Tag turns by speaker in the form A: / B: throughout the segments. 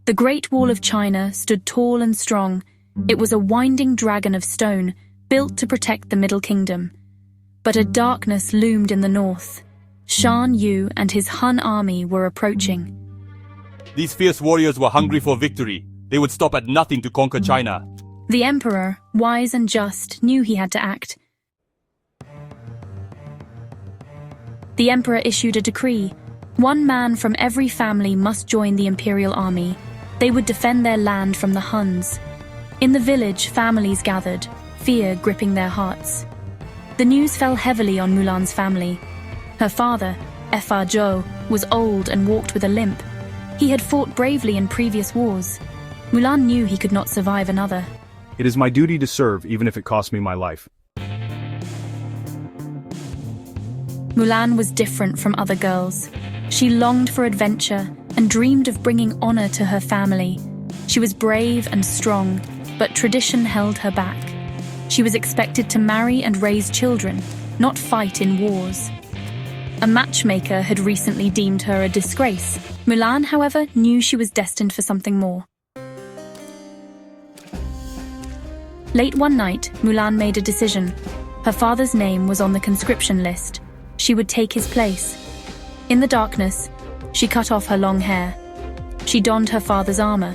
A: The Great Wall of China stood tall and strong. It was a winding dragon of stone, built to protect the Middle Kingdom. But a darkness loomed in the north. Shan Yu and his Han army were approaching.
B: These fierce warriors were hungry for victory. They would stop at nothing to conquer China.
A: The emperor, wise and just, knew he had to act. The emperor issued a decree. One man from every family must join the imperial army. They would defend their land from the Huns. In the village, families gathered, fear gripping their hearts. The news fell heavily on Mulan's family. Her father, Fa Mulan, was old and walked with a limp. He had fought bravely in previous wars. Mulan knew he could not survive another.
C: It is my duty to serve, even if it costs me my life.
A: Mulan was different from other girls. She longed for adventure and dreamed of bringing honor to her family. She was brave and strong, but tradition held her back. She was expected to marry and raise children, not fight in wars. A matchmaker had recently deemed her a disgrace. Mulan, however, knew she was destined for something more. Late one night, Mulan made a decision. Her father's name was on the conscription list. She would take his place. In the darkness, she cut off her long hair. She donned her father's armor.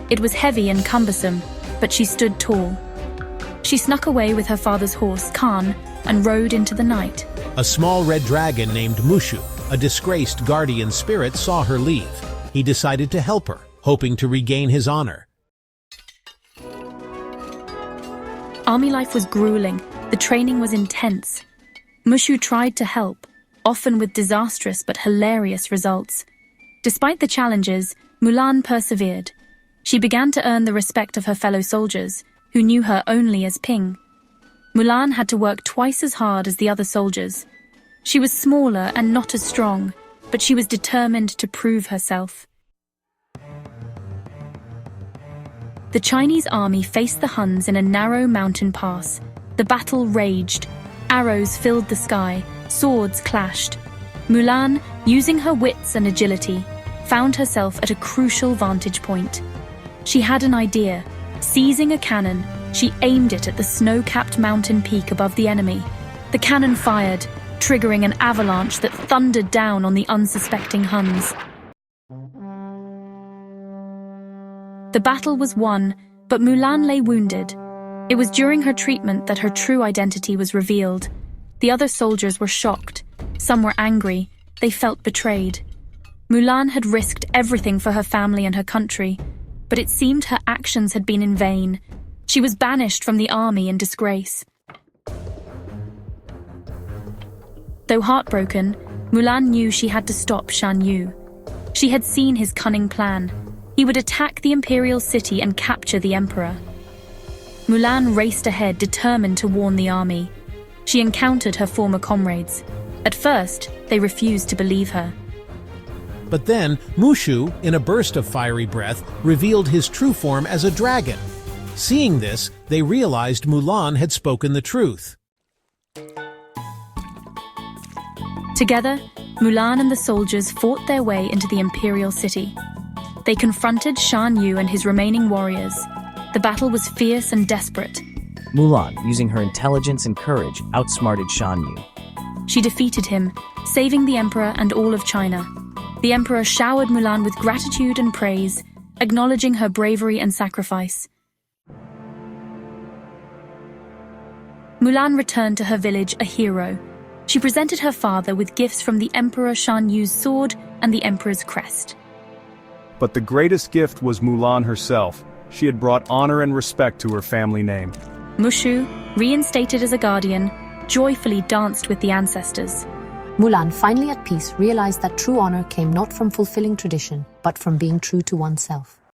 A: It was heavy and cumbersome, but she stood tall. She snuck away with her father's horse, Khan, and rode into the night.
D: A small red dragon named Mushu, a disgraced guardian spirit, saw her leave. He decided to help her, hoping to regain his honor.
A: Army life was grueling. The training was intense. Mushu tried to help, often with disastrous but hilarious results. Despite the challenges, Mulan persevered. She began to earn the respect of her fellow soldiers, who knew her only as Ping. Mulan had to work twice as hard as the other soldiers. She was smaller and not as strong, but she was determined to prove herself. The Chinese army faced the Huns in a narrow mountain pass. The battle raged. Arrows filled the sky. Swords clashed. Mulan, using her wits and agility, found herself at a crucial vantage point. She had an idea. Seizing a cannon, she aimed it at the snow-capped mountain peak above the enemy. The cannon fired, triggering an avalanche that thundered down on the unsuspecting Huns. The battle was won, but Mulan lay wounded. It was during her treatment that her true identity was revealed. The other soldiers were shocked. Some were angry. They felt betrayed. Mulan had risked everything for her family and her country, but it seemed her actions had been in vain. She was banished from the army in disgrace. Though heartbroken, Mulan knew she had to stop Shan Yu. She had seen his cunning plan. He would attack the imperial city and capture the emperor. Mulan raced ahead, determined to warn the army. She encountered her former comrades. At first, they refused to believe her.
D: But then, Mushu, in a burst of fiery breath, revealed his true form as a dragon. Seeing this, they realized Mulan had spoken the truth.
A: Together, Mulan and the soldiers fought their way into the imperial city. They confronted Shan Yu and his remaining warriors. The battle was fierce and desperate.
E: Mulan, using her intelligence and courage, outsmarted Shan Yu.
A: She defeated him, saving the emperor and all of China. The emperor showered Mulan with gratitude and praise, acknowledging her bravery and sacrifice. Mulan returned to her village a hero. She presented her father with gifts from the Emperor Shan Yu's sword and the emperor's crest.
C: But the greatest gift was Mulan herself. She had brought honor and respect to her family name.
A: Mushu, reinstated as a guardian, joyfully danced with the ancestors.
F: Mulan, finally at peace, realized that true honor came not from fulfilling tradition, but from being true to oneself.